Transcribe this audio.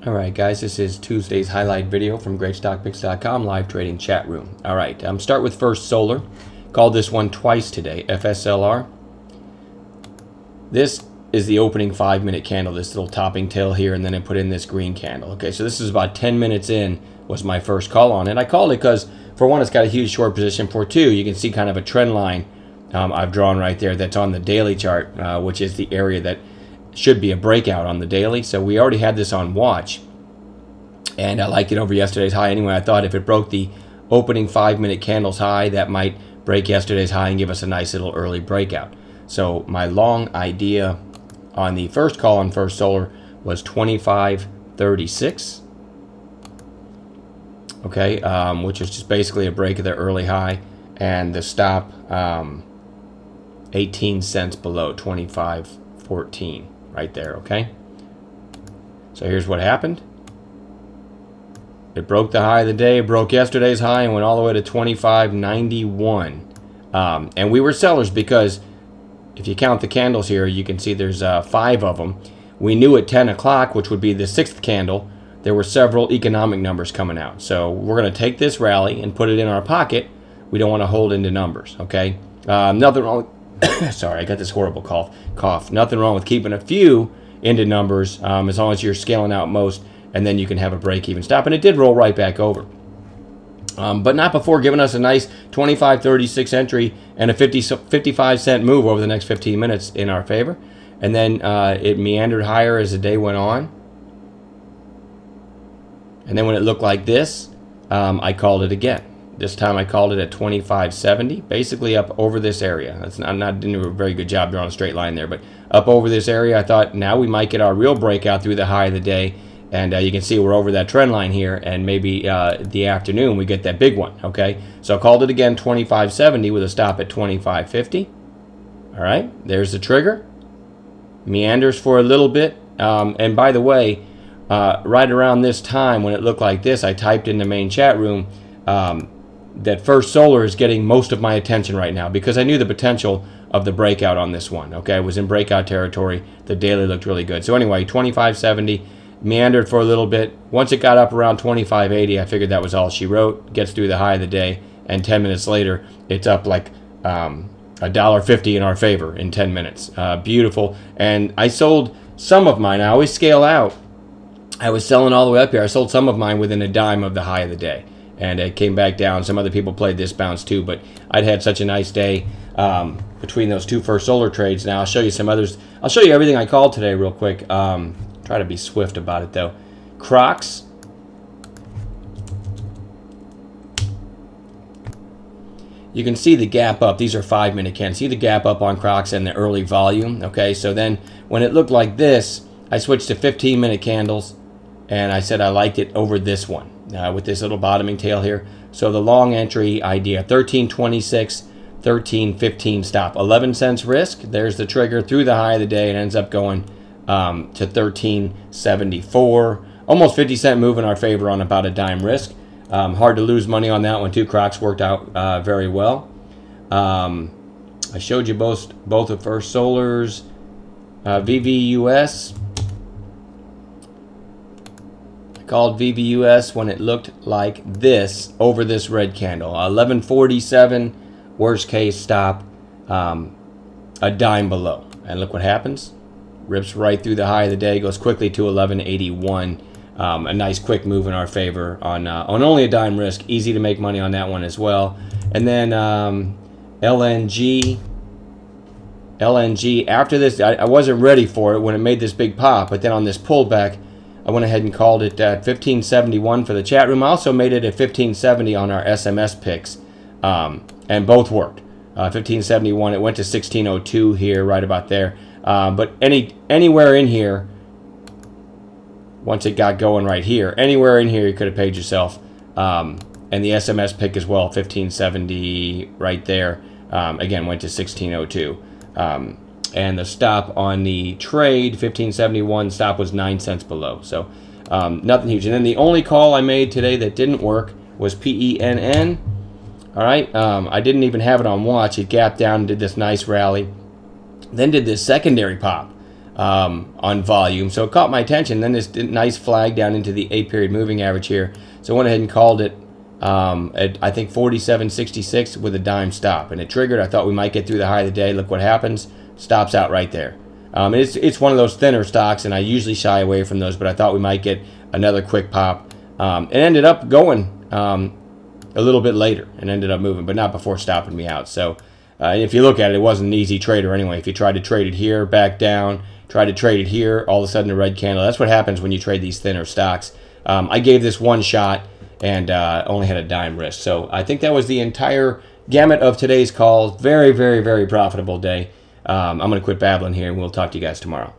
Alright guys, this is Tuesday's highlight video from GreatStockPicks.com live trading chat room. Alright, start with First Solar. Called this one twice today, FSLR. This is the opening 5-minute candle, this little topping tail here, and then I put in this green candle. Okay, so this is about 10 minutes in was my first call on it. I called it because, for one, it's got a huge short position. For two, you can see kind of a trend line I've drawn right there that's on the daily chart, which is the area that should be a breakout on the daily. So we already had this on watch, and I liked it over yesterday's high anyway. I thought if it broke the opening 5-minute candle's high, that might break yesterday's high and give us a nice little early breakout. So my long idea on the first call on First Solar was 25.36, okay, which is just basically a break of their early high, and the stop 18 cents below, 25.14 right there. Okay, so here's what happened. It broke the high of the day, broke yesterday's high, and went all the way to 25.91. And we were sellers because if you count the candles here, you can see there's 5 of them. We knew at 10 o'clock, which would be the 6th candle, there were several economic numbers coming out. So we're going to take this rally and put it in our pocket. We don't want to hold into numbers, okay? Nothing wrong with sorry, I got this horrible cough. Nothing wrong with keeping a few into numbers as long as you're scaling out most, and then you can have a break-even stop. And it did roll right back over. But not before giving us a nice 25.36 entry and a 55-cent move over the next 15 minutes in our favor. And then it meandered higher as the day went on. And then when it looked like this, I called it again. This time I called it at 25.70, basically up over this area. Didn't do a very good job drawing a straight line there, but up over this area. I thought now we might get our real breakout through the high of the day. And you can see we're over that trend line here, and maybe the afternoon we get that big one, okay? So I called it again 25.70 with a stop at 25.50. All right, there's the trigger. Meanders for a little bit. And by the way, right around this time when it looked like this, I typed in the main chat room that First Solar is getting most of my attention right now because I knew the potential of the breakout on this one, okay? I was in breakout territory. The daily looked really good. So anyway, 25.70. Meandered for a little bit. Once it got up around 25.80, I figured that was all she wrote. Gets through the high of the day, and 10 minutes later, it's up like $1.50 in our favor in 10 minutes. Beautiful. And I sold some of mine. I always scale out. I was selling all the way up here. I sold some of mine within a dime of the high of the day, and it came back down. Some other people played this bounce too, but I'd had such a nice day between those two First Solar trades. Now I'll show you some others. I'll show you everything I called today real quick. Try to be swift about it though. Crocs. You can see the gap up. These are 5-minute candles. See the gap up on Crocs and the early volume. Okay, so then when it looked like this, I switched to 15-minute candles, and I said I liked it over this one with this little bottoming tail here. So the long entry idea, 13.26, 13.15 stop, 11 cents risk. There's the trigger through the high of the day. It ends up going to 13.74, almost 50-cent move in our favor on about a dime risk. Hard to lose money on that one too. Crocs worked out very well. I showed you both of First Solar's VVUS. I called VVUS when it looked like this over this red candle. 11.47, worst case stop, a dime below. And look what happens. Rips right through the high of the day, goes quickly to 11.81. A nice quick move in our favor on only a dime risk. Easy to make money on that one as well. And then LNG. After this, I wasn't ready for it when it made this big pop, but then on this pullback, I went ahead and called it at 15.71 for the chat room. I also made it at 15.70 on our SMS picks, and both worked. 15.71. It went to 16.02 here, right about there. But anywhere in here, once it got going right here, anywhere in here you could have paid yourself. And the SMS pick as well, 15.70 right there. Again, went to 16.02. And the stop on the trade, 15.71, stop was 9 cents below. So nothing huge. And then the only call I made today that didn't work was PENN. All right, I didn't even have it on watch. It gapped down and did this nice rally. Then did this secondary pop. on volume. So it caught my attention. Then this nice flag down into the 8-period moving average here. So I went ahead and called it at, I think, 47.66 with a dime stop. And it triggered. I thought we might get through the high of the day. Look what happens. Stops out right there. It's one of those thinner stocks, and I usually shy away from those, but I thought we might get another quick pop. It ended up going a little bit later and ended up moving, but not before stopping me out. So if you look at it, it wasn't an easy trader anyway. If you tried to trade it here, back down, tried to trade it here, all of a sudden a red candle. That's what happens when you trade these thinner stocks. I gave this one shot and only had a dime risk. So I think that was the entire gamut of today's calls. Very, very, very profitable day. I'm going to quit babbling here, and we'll talk to you guys tomorrow.